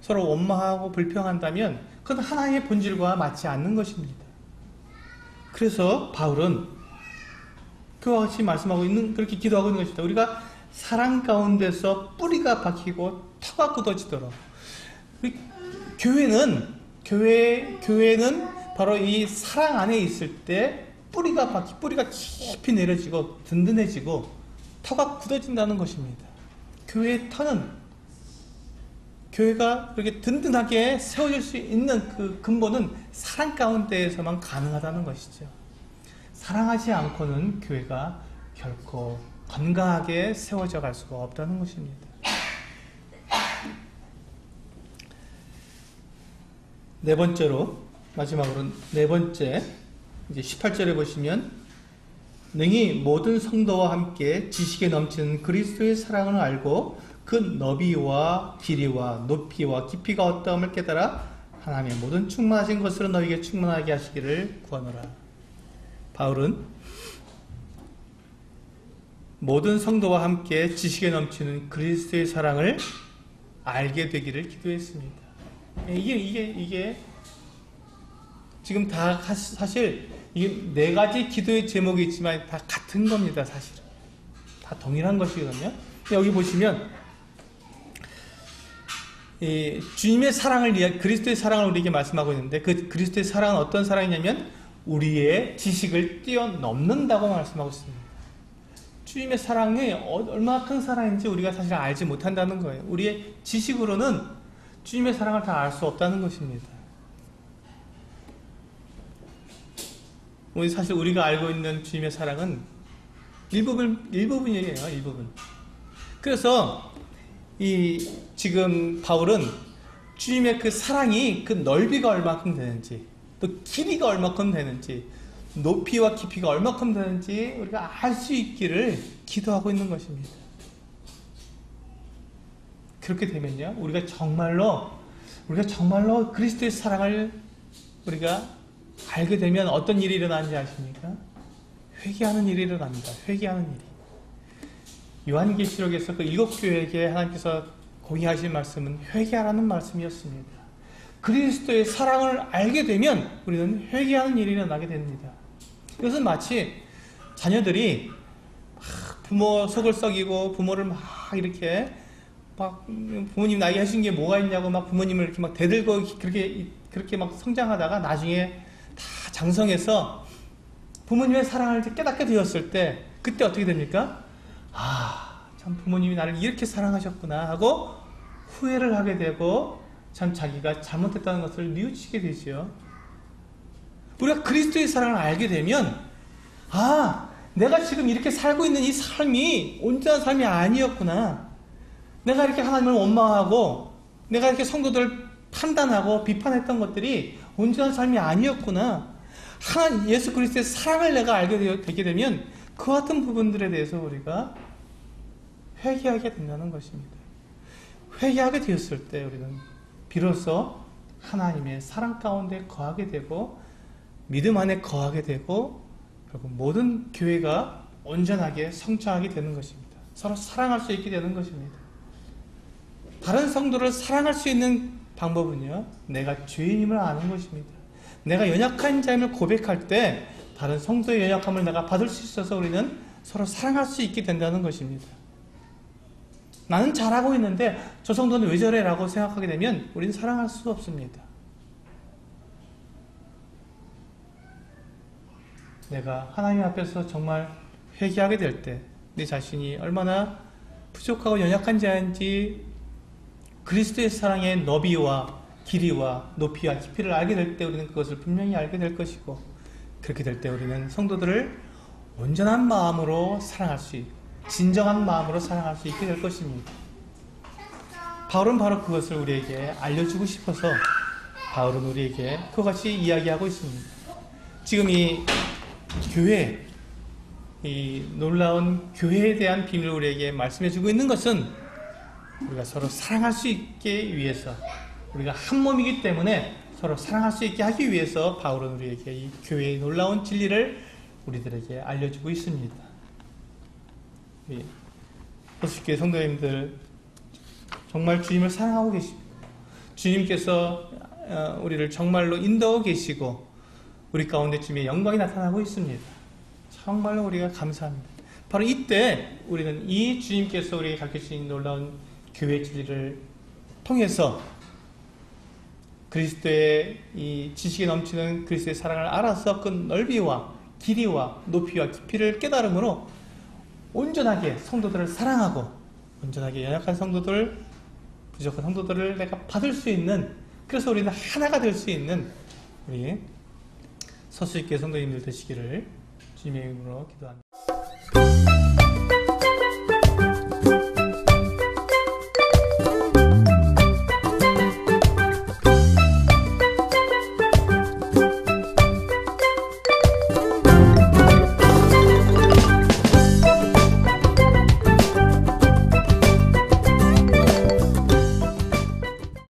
서로 원망하고 불평한다면 그건 하나님의 본질과 맞지 않는 것입니다. 그래서 바울은 그와 같이 말씀하고 있는, 그렇게 기도하고 있는 것입니다. 우리가 사랑 가운데서 뿌리가 박히고 터가 굳어지도록. 교회는 바로 이 사랑 안에 있을 때 뿌리가 깊이 내려지고 든든해지고 터가 굳어진다는 것입니다. 교회의 터는, 교회가 그렇게 든든하게 세워질 수 있는 그 근본은 사랑 가운데에서만 가능하다는 것이죠. 사랑하지 않고는 교회가 결코 건강하게 세워져 갈 수가 없다는 것입니다. 네 번째로, 마지막으로 네 번째, 이제 18절에 보시면 능히 모든 성도와 함께 지식에 넘치는 그리스도의 사랑을 알고 그 너비와 길이와 높이와 깊이가 어떠함을 깨달아 하나님의 모든 충만하신 것으로 너희에게 충만하게 하시기를 구하노라. 바울은 모든 성도와 함께 지식에 넘치는 그리스도의 사랑을 알게 되기를 기도했습니다. 이게 지금 다 사실 이게 네 가지 기도의 제목이 있지만 다 같은 겁니다. 사실은 다 동일한 것이거든요. 여기 보시면 이 주님의 사랑을 위한 그리스도의 사랑을 우리에게 말씀하고 있는데, 그 그리스도의 사랑은 어떤 사랑이냐면 우리의 지식을 뛰어넘는다고 말씀하고 있습니다. 주님의 사랑이 얼마나 큰 사랑인지 우리가 사실 알지 못한다는 거예요. 우리의 지식으로는 주님의 사랑을 다 알 수 없다는 것입니다. 사실 우리가 알고 있는 주님의 사랑은 일부분이에요. 일부분. 그래서 지금 바울은 주님의 그 사랑이 그 넓이가 얼마큼 되는지, 또 길이가 얼마큼 되는지, 높이와 깊이가 얼마큼 되는지 우리가 알 수 있기를 기도하고 있는 것입니다. 그렇게 되면요, 우리가 정말로 그리스도의 사랑을 우리가 알게 되면 어떤 일이 일어나는지 아십니까? 회개하는 일이 일어납니다. 회개하는 일이. 요한계시록에서 그 7교회에게 하나님께서 공의하신 말씀은 회개하라는 말씀이었습니다. 그리스도의 사랑을 알게 되면 우리는 회개하는 일이 일어나게 됩니다. 이것은 마치 자녀들이 부모 속을 썩이고 부모를 막 이렇게 막 부모님 나에게 해준 게 뭐가 있냐고 막 부모님을 이렇게 막 대들고 그렇게 막 성장하다가 나중에 다 장성해서 부모님의 사랑을 깨닫게 되었을 때, 그때 어떻게 됩니까? 참 부모님이 나를 이렇게 사랑하셨구나 하고 후회를 하게 되고 참 자기가 잘못했다는 것을 뉘우치게 되죠. 우리가 그리스도의 사랑을 알게 되면 내가 지금 이렇게 살고 있는 이 삶이 온전한 삶이 아니었구나. 내가 이렇게 하나님을 원망하고 내가 이렇게 성도들을 판단하고 비판했던 것들이 온전한 삶이 아니었구나. 예수 그리스도의 사랑을 내가 알게 되게 되면 그 같은 부분들에 대해서 우리가 회개하게 된다는 것입니다. 회개하게 되었을 때 우리는 비로소 하나님의 사랑 가운데 거하게 되고 믿음 안에 거하게 되고 결국 모든 교회가 온전하게 성장하게 되는 것입니다. 서로 사랑할 수 있게 되는 것입니다. 다른 성도를 사랑할 수 있는 방법은요, 내가 죄인임을 아는 것입니다. 내가 연약한 자임을 고백할 때 다른 성도의 연약함을 내가 받을 수 있어서 우리는 서로 사랑할 수 있게 된다는 것입니다. 나는 잘하고 있는데 저 성도는 왜 저래? 라고 생각하게 되면 우리는 사랑할 수 없습니다. 내가 하나님 앞에서 정말 회개하게 될 때 내 자신이 얼마나 부족하고 연약한 자인지 그리스도의 사랑의 너비와 길이와 높이와 깊이를 알게 될 때 우리는 그것을 분명히 알게 될 것이고, 그렇게 될 때 우리는 성도들을 온전한 마음으로 사랑할 수 있고 진정한 마음으로 사랑할 수 있게 될 것입니다. 바울은 바로 그것을 우리에게 알려주고 싶어서 바울은 우리에게 그것이 이야기하고 있습니다. 지금 이 교회, 이 놀라운 교회에 대한 비밀을 우리에게 말씀해주고 있는 것은 우리가 서로 사랑할 수 있게 위해서, 우리가 한 몸이기 때문에 서로 사랑할 수 있게 하기 위해서 바울은 우리에게 이 교회의 놀라운 진리를 우리들에게 알려주고 있습니다. 호수교회 성도님들, 정말 주님을 사랑하고 계시고 주님께서 우리를 정말로 인도하고 계시고 우리 가운데 주님의 영광이 나타나고 있습니다. 정말로 우리가 감사합니다. 바로 이때 우리는 이 주님께서 우리에게 가르쳐주신 놀라운 교회의 진리를 통해서 그리스도의 이 지식에 넘치는 그리스도의 사랑을 알아서 그 넓이와 길이와 높이와 깊이를 깨달음으로 온전하게 성도들을 사랑하고 온전하게 연약한 성도들, 부족한 성도들을 내가 받을 수 있는, 그래서 우리는 하나가 될 수 있는 우리 서수있게 성도님들 되시기를 주님의 이름으로 기도합니다.